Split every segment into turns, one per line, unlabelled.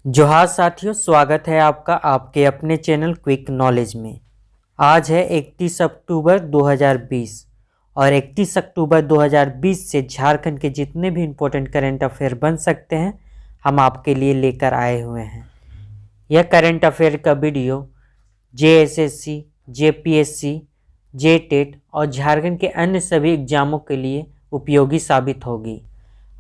जोहार साथियों, स्वागत है आपका आपके अपने चैनल क्विक नॉलेज में। आज है 31 अक्टूबर 2020 और 31 अक्टूबर 2020 से झारखंड के जितने भी इम्पोर्टेंट करंट अफेयर बन सकते हैं हम आपके लिए लेकर आए हुए हैं। यह करंट अफेयर का वीडियो जेएसएससी, जेपीएससी, जेटेट और झारखंड के अन्य सभी एग्जामों के लिए उपयोगी साबित होगी।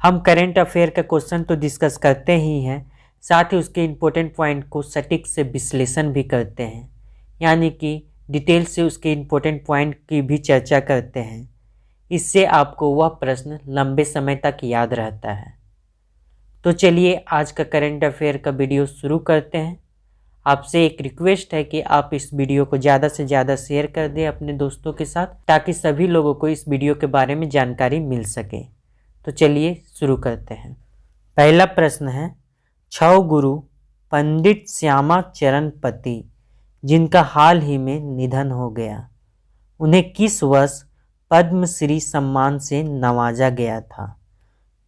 हम करंट अफेयर का क्वेश्चन तो डिस्कस करते ही हैं, साथ ही उसके इम्पोर्टेंट पॉइंट को सटीक से विश्लेषण भी करते हैं, यानी कि डिटेल से उसके इम्पोर्टेंट पॉइंट की भी चर्चा करते हैं। इससे आपको वह प्रश्न लंबे समय तक याद रहता है। तो चलिए आज का करंट अफेयर का वीडियो शुरू करते हैं। आपसे एक रिक्वेस्ट है कि आप इस वीडियो को ज़्यादा से ज़्यादा शेयर कर दें अपने दोस्तों के साथ, ताकि सभी लोगों को इस वीडियो के बारे में जानकारी मिल सके। तो चलिए शुरू करते हैं। पहला प्रश्न है, छौ गुरु पंडित श्यामा चरण पति जिनका हाल ही में निधन हो गया, उन्हें किस वर्ष पद्मश्री सम्मान से नवाजा गया था?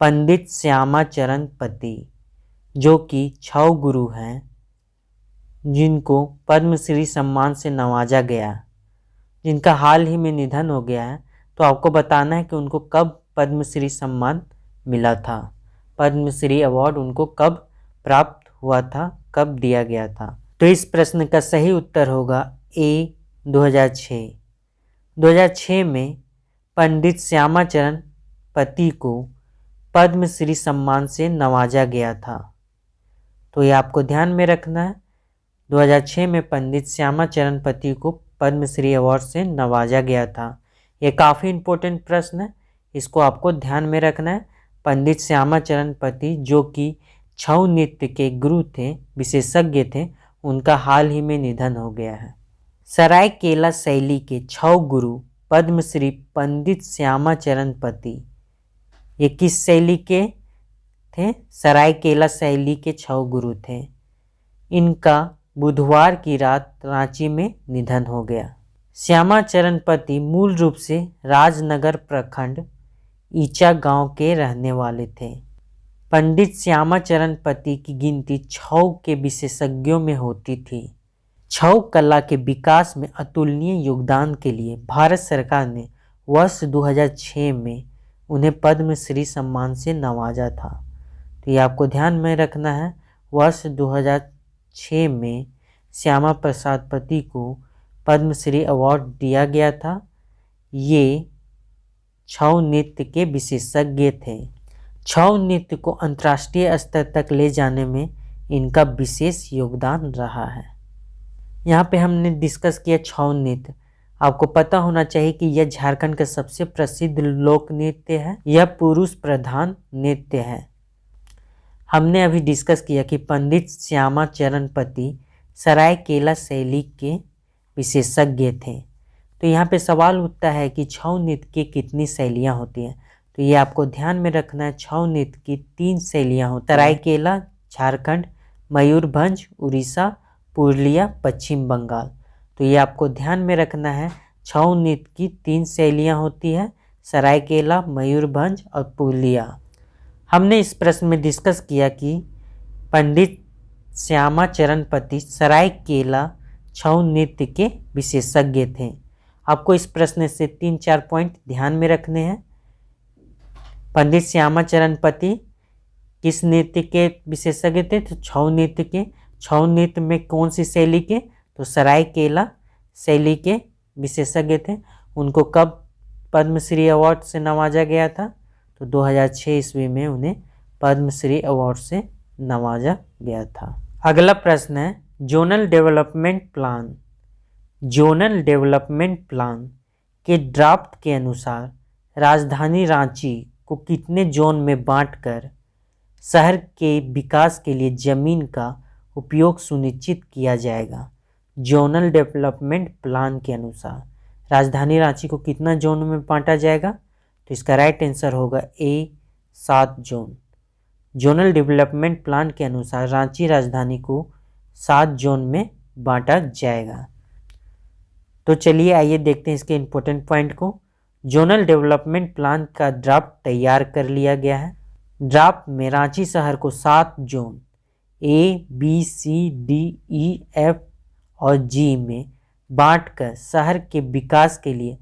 पंडित श्यामा चरण पति जो कि छौ गुरु हैं जिनको पद्मश्री सम्मान से नवाजा गया, जिनका हाल ही में निधन हो गया है, तो आपको बताना है कि उनको कब पद्मश्री सम्मान मिला था, पद्मश्री अवार्ड उनको कब प्राप्त हुआ था, कब दिया गया था। तो इस प्रश्न का सही उत्तर होगा ए 2006। 2006 में पंडित श्यामाचरण पति को पद्मश्री सम्मान से नवाजा गया था। तो ये आपको ध्यान में रखना है, 2006 में पंडित श्यामाचरण पति को पद्मश्री अवार्ड से नवाजा गया था। ये काफ़ी इम्पोर्टेंट प्रश्न है, इसको आपको ध्यान में रखना है। पंडित श्यामाचरण पति जो कि छौ नृत्य के गुरु थे, विशेषज्ञ थे, उनका हाल ही में निधन हो गया है। सरायकेला शैली के छौ गुरु पद्मश्री पंडित श्यामाचरण पति, ये किस शैली के थे? सरायकेला शैली के छौ गुरु थे। इनका बुधवार की रात रांची में निधन हो गया। श्यामाचरण पति मूल रूप से राजनगर प्रखंड ईचा गांव के रहने वाले थे। पंडित श्यामाचरण पति की गिनती छौ के विशेषज्ञों में होती थी। छौ कला के विकास में अतुलनीय योगदान के लिए भारत सरकार ने वर्ष 2006 में उन्हें पद्मश्री सम्मान से नवाजा था। तो ये आपको ध्यान में रखना है, वर्ष 2006 में श्यामा प्रसाद पति को पद्मश्री अवार्ड दिया गया था। ये छौ नृत्य के विशेषज्ञ थे। छौ नृत्य को अंतर्राष्ट्रीय स्तर तक ले जाने में इनका विशेष योगदान रहा है। यहाँ पे हमने डिस्कस किया छौ नृत्य। आपको पता होना चाहिए कि यह झारखंड का सबसे प्रसिद्ध लोक नृत्य है, यह पुरुष प्रधान नृत्य है। हमने अभी डिस्कस किया कि पंडित श्यामाचरण पति सरायकेला शैली के विशेषज्ञ थे। तो यहाँ पे सवाल उठता है कि छौ नृत्य की कितनी शैलियाँ होती हैं? तो ये आपको ध्यान में रखना है, छौ नृत्य की 3 शैलियाँ होती हैं। सरायकेला झारखंड, मयूरभंज उड़ीसा, पुरुलिया पश्चिम बंगाल। तो ये आपको ध्यान में रखना है, छौ नृत्य की 3 शैलियाँ होती है, सरायकेला, मयूरभंज और पुरुलिया। हमने इस प्रश्न में डिस्कस किया कि पंडित श्यामाचरण पति सरायकेला छौ नृत्य के विशेषज्ञ थे। आपको इस प्रश्न से 3-4 पॉइंट ध्यान में रखने हैं। पंडित श्यामाचरण पति किस नृत्य के विशेषज्ञ थे? तो छौ नृत्य के। छौ नृत्य में कौन सी शैली के? तो सरायकेला शैली के विशेषज्ञ थे। उनको कब पद्मश्री अवार्ड से नवाजा गया था? तो 2006 ईस्वी में उन्हें पद्मश्री अवार्ड से नवाजा गया था। अगला प्रश्न है, zonal development plan. Zonal development plan के ड्राफ्ट के अनुसार राजधानी रांची को कितने जोन में बांटकर शहर के विकास के लिए जमीन का उपयोग सुनिश्चित किया जाएगा? जोनल डेवलपमेंट प्लान के अनुसार राजधानी रांची को कितना जोन में बांटा जाएगा? तो इसका राइट आंसर होगा ए 7 जोन। जोनल डेवलपमेंट प्लान के अनुसार रांची राजधानी को 7 जोन में बांटा जाएगा। तो चलिए आइए देखते हैं इसके इम्पोर्टेंट पॉइंट को। जोनल डेवलपमेंट प्लान का ड्राफ्ट तैयार कर लिया गया है। ड्राफ्ट में रांची शहर को 7 zone A, B, C, D, E, F और G में बांटकर शहर के विकास के लिए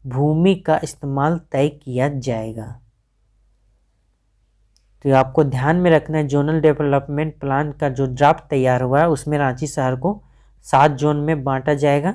भूमि का इस्तेमाल तय किया जाएगा। तो आपको ध्यान में रखना है, जोनल डेवलपमेंट प्लान का जो ड्राफ्ट तैयार हुआ है उसमें रांची शहर को 7 जोन में बांटा जाएगा।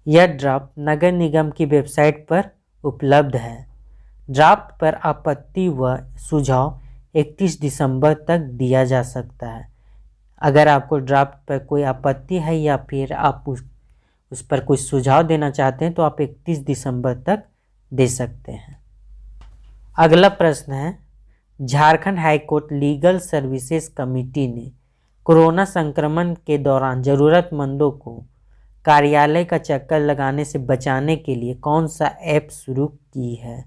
यह ड्राफ्ट नगर निगम की वेबसाइट पर उपलब्ध है। ड्राफ्ट पर आपत्ति व सुझाव 31 दिसंबर तक दिया जा सकता है। अगर आपको ड्राफ्ट पर कोई आपत्ति है या फिर आप उस पर कोई सुझाव देना चाहते हैं तो आप 31 दिसंबर तक दे सकते हैं। अगला प्रश्न है, Jharkhand high court legal services committee ने कोरोना संक्रमण के दौरान ज़रूरतमंदों को कार्यालय का चक्कर लगाने से बचाने के लिए कौन सा ऐप शुरू की है?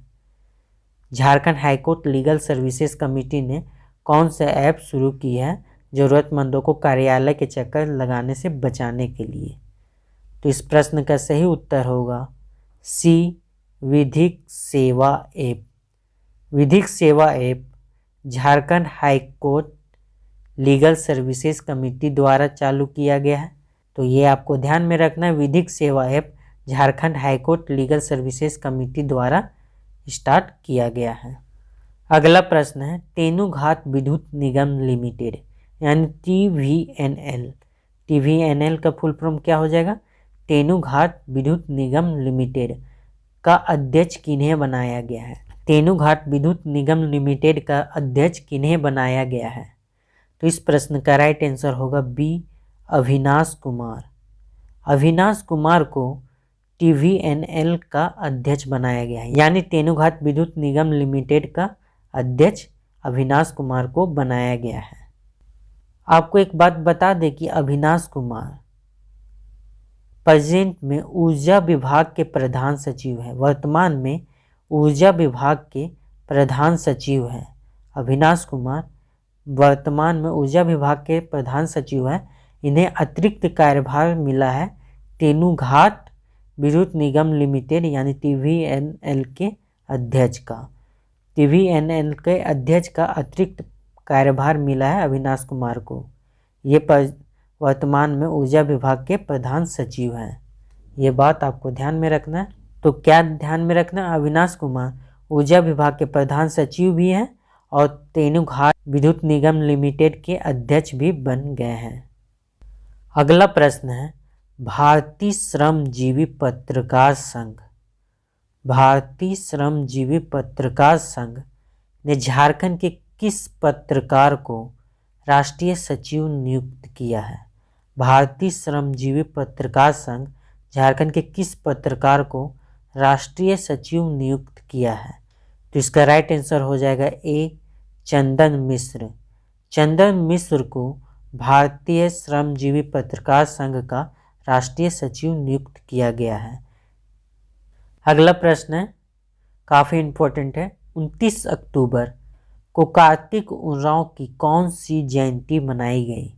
Jharkhand high court legal services committee ने कौन सा ऐप शुरू की है ज़रूरतमंदों को कार्यालय के चक्कर लगाने से बचाने के लिए? तो इस प्रश्न का सही उत्तर होगा सी, विधिक सेवा ऐप। विधिक सेवा app Jharkhand high court legal services committee द्वारा चालू किया गया है। तो ये आपको ध्यान में रखना है, विधिक सेवा app Jharkhand high court legal services committee द्वारा स्टार्ट किया गया है। अगला प्रश्न है, तेनूघाट विद्युत निगम लिमिटेड यानी TVNL, TVNL का फुल फॉर्म क्या हो जाएगा? तेनूघाट विद्युत निगम लिमिटेड का अध्यक्ष किन्हें बनाया गया है? तेनूघाट विद्युत निगम लिमिटेड का अध्यक्ष किन्हें बनाया गया है? तो इस प्रश्न का राइट आंसर होगा बी, अविनाश कुमार। अविनाश कुमार को TVNL का अध्यक्ष बनाया गया है, यानी तेनूघाट विद्युत निगम लिमिटेड का अध्यक्ष अविनाश कुमार को बनाया गया है। आपको एक बात बता दें कि अविनाश कुमार प्रेजेंट में ऊर्जा विभाग के प्रधान सचिव हैं। वर्तमान में ऊर्जा विभाग के प्रधान सचिव हैं। अविनाश कुमार वर्तमान में ऊर्जा विभाग के प्रधान सचिव हैं। इन्हें अतिरिक्त कार्यभार मिला है तेनूघाट विद्युत निगम लिमिटेड यानी TVNL के अध्यक्ष का। TVNL के अध्यक्ष का अतिरिक्त कार्यभार मिला है अविनाश कुमार को। ये वर्तमान में ऊर्जा विभाग के प्रधान सचिव हैं। ये बात आपको ध्यान में रखना है। तो क्या ध्यान में रखना, अविनाश कुमार ऊर्जा विभाग के प्रधान सचिव भी हैं और तेनूघाट विद्युत निगम लिमिटेड के अध्यक्ष भी बन गए हैं। अगला प्रश्न है, भारतीय श्रमजीवी पत्रकार संघ, भारतीय श्रमजीवी पत्रकार संघ ने झारखंड के किस पत्रकार को राष्ट्रीय सचिव नियुक्त किया है? भारतीय श्रमजीवी पत्रकार संघ झारखंड के किस पत्रकार को राष्ट्रीय सचिव नियुक्त किया है? तो इसका राइट आंसर हो जाएगा ए, चंदन मिश्र। चंदन मिश्र को भारतीय श्रमजीवी पत्रकार संघ का राष्ट्रीय सचिव नियुक्त किया गया है। अगला प्रश्न है, काफ़ी इम्पोर्टेंट है, 29 अक्टूबर को कार्तिक उरांव की कौन सी जयंती मनाई गई?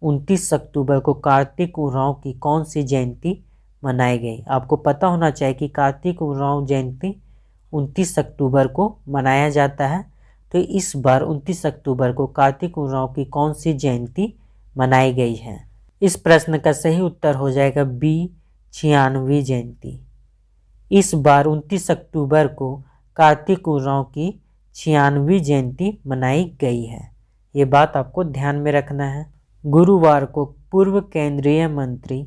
29 अक्टूबर को कार्तिक उरांव की कौन सी जयंती मनाई गई? आपको पता होना चाहिए कि कार्तिक उरांव जयंती 29 अक्टूबर को मनाया जाता है। तो इस बार 29 अक्टूबर को कार्तिक उरांव की कौन सी जयंती मनाई गई है? इस प्रश्न का सही उत्तर हो जाएगा बी, 96वीं जयंती। इस बार 29 अक्टूबर को कार्तिक उरांव की 96वीं जयंती मनाई गई है। ये बात आपको ध्यान में रखना है। गुरुवार को पूर्व केंद्रीय मंत्री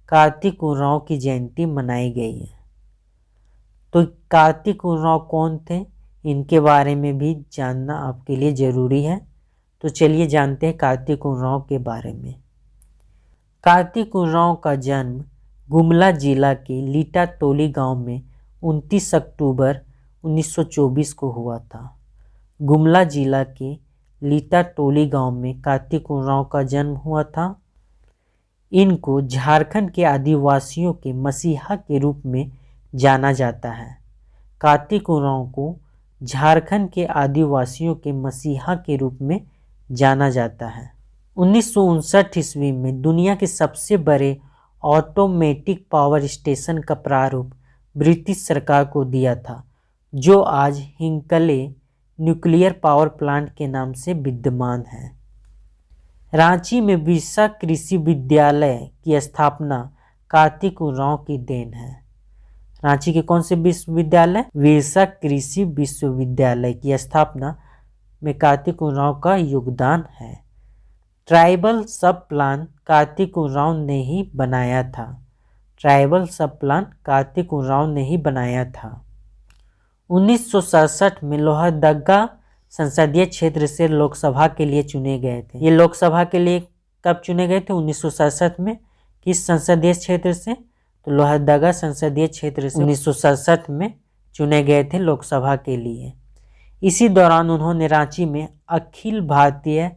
कार्तिक उरांव की जयंती मनाई गई है। तो कार्तिक उरांव कौन थे, इनके बारे में भी जानना आपके लिए ज़रूरी है। तो चलिए जानते हैं कार्तिक उरांव के बारे में। कार्तिक उरांव का जन्म गुमला जिला के लीटाटोली गांव में 29 अक्टूबर 1924 को हुआ था। गुमला जिला के लीटाटोली गांव में कार्तिक उरांव का जन्म हुआ था। इनको झारखंड के आदिवासियों के मसीहा के रूप में जाना जाता है। कार्तिक उरांव को झारखंड के आदिवासियों के मसीहा के रूप में जाना जाता है। 1959 ईस्वी में दुनिया के सबसे बड़े ऑटोमेटिक पावर स्टेशन का प्रारूप ब्रिटिश सरकार को दिया था, जो आज हिंकले न्यूक्लियर पावर प्लांट के नाम से विद्यमान है। रांची में बिरसा कृषि विद्यालय की स्थापना कार्तिक उरांव की देन है। रांची के कौन से विश्वविद्यालय? बिरसा कृषि विश्वविद्यालय की स्थापना में कार्तिक उरांव का योगदान है। ट्राइबल सब प्लान कार्तिक उरांव ने ही बनाया था। ट्राइबल सब प्लान कार्तिक उरांव ने ही बनाया था। 1967 में लोहरदगा संसदीय क्षेत्र से लोकसभा के लिए चुने गए थे। ये लोकसभा के लिए कब चुने गए थे? 1967 में। किस संसदीय क्षेत्र से? तो लोहरदगा संसदीय क्षेत्र से 1967 में चुने गए थे लोकसभा के लिए। इसी दौरान उन्होंने रांची में अखिल भारतीय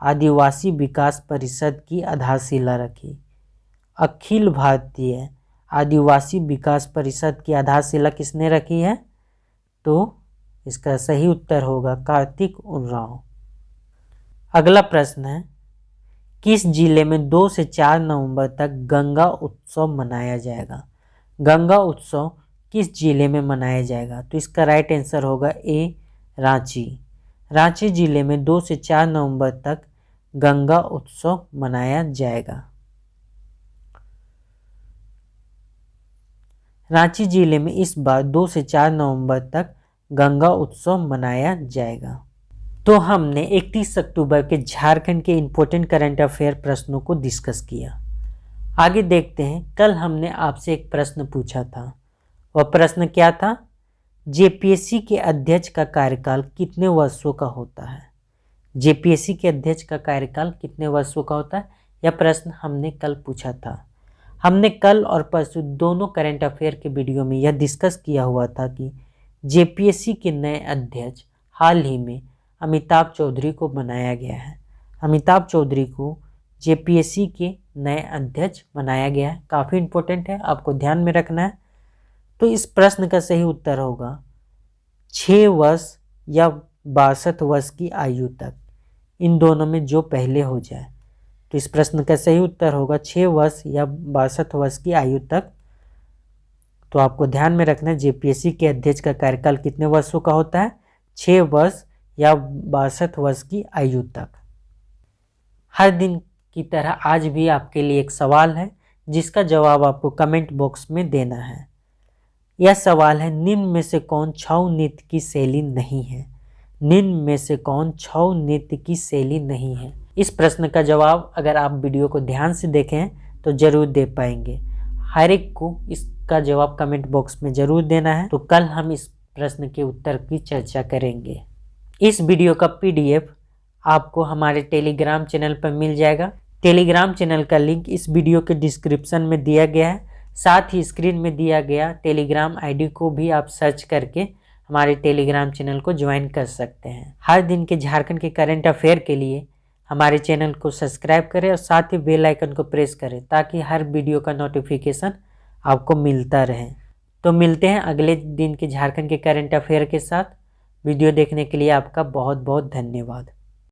आदिवासी विकास परिषद की आधारशिला रखी। अखिल भारतीय आदिवासी विकास परिषद की आधारशिला किसने रखी है? तो इसका सही उत्तर होगा कार्तिक उरांव। अगला प्रश्न है, किस जिले में 2 से 4 नवंबर तक गंगा उत्सव मनाया जाएगा? गंगा उत्सव किस जिले में मनाया जाएगा? तो इसका राइट आंसर होगा ए, रांची। रांची जिले में 2 से 4 नवंबर तक गंगा उत्सव मनाया जाएगा। रांची जिले में इस बार 2 से 4 नवंबर तक गंगा उत्सव मनाया जाएगा। तो हमने 31 अक्टूबर के झारखंड के इम्पोर्टेंट करंट अफेयर प्रश्नों को डिस्कस किया। आगे देखते हैं, कल हमने आपसे एक प्रश्न पूछा था। वह प्रश्न क्या था? जेपीएससी के अध्यक्ष का कार्यकाल कितने वर्षों का होता है? जेपीएससी के अध्यक्ष का कार्यकाल कितने वर्षों का होता है? यह प्रश्न हमने कल पूछा था। हमने कल और परसों दोनों करंट अफेयर के वीडियो में यह डिस्कस किया हुआ था कि जेपीएससी के नए अध्यक्ष हाल ही में अमिताभ चौधरी को बनाया गया है। अमिताभ चौधरी को जेपीएससी के नए अध्यक्ष बनाया गया है। काफ़ी इम्पोर्टेंट है, आपको ध्यान में रखना है। तो इस प्रश्न का सही उत्तर होगा 6 वर्ष या 62 वर्ष की आयु तक, इन दोनों में जो पहले हो जाए। तो इस प्रश्न का सही उत्तर होगा 6 वर्ष या 62 वर्ष की आयु तक। तो आपको ध्यान में रखना है, जेपीएससी के अध्यक्ष का कार्यकाल कितने वर्षों का होता है? 6 वर्ष या 62 वर्ष की आयु तक। हर दिन की तरह आज भी आपके लिए एक सवाल है जिसका जवाब आपको कमेंट बॉक्स में देना है। यह सवाल है, निम्न में से कौन छऊ नृत्य की शैली नहीं है? निम्न में से कौन छऊ नृत्य की शैली नहीं है? इस प्रश्न का जवाब अगर आप वीडियो को ध्यान से देखें तो जरूर दे पाएंगे। हर एक को इसका जवाब कमेंट बॉक्स में जरूर देना है। तो कल हम इस प्रश्न के उत्तर की चर्चा करेंगे। इस वीडियो का पीडीएफ आपको हमारे टेलीग्राम चैनल पर मिल जाएगा। टेलीग्राम चैनल का लिंक इस वीडियो के डिस्क्रिप्शन में दिया गया है। साथ ही स्क्रीन में दिया गया टेलीग्राम आईडी को भी आप सर्च करके हमारे टेलीग्राम चैनल को ज्वाइन कर सकते हैं। हर दिन के झारखंड के करंट अफेयर के लिए हमारे चैनल को सब्सक्राइब करें और साथ ही बेल आइकन को प्रेस करें ताकि हर वीडियो का नोटिफिकेशन आपको मिलता रहे। तो मिलते हैं अगले दिन के झारखंड के करंट अफेयर के साथ। वीडियो देखने के लिए आपका बहुत बहुत धन्यवाद।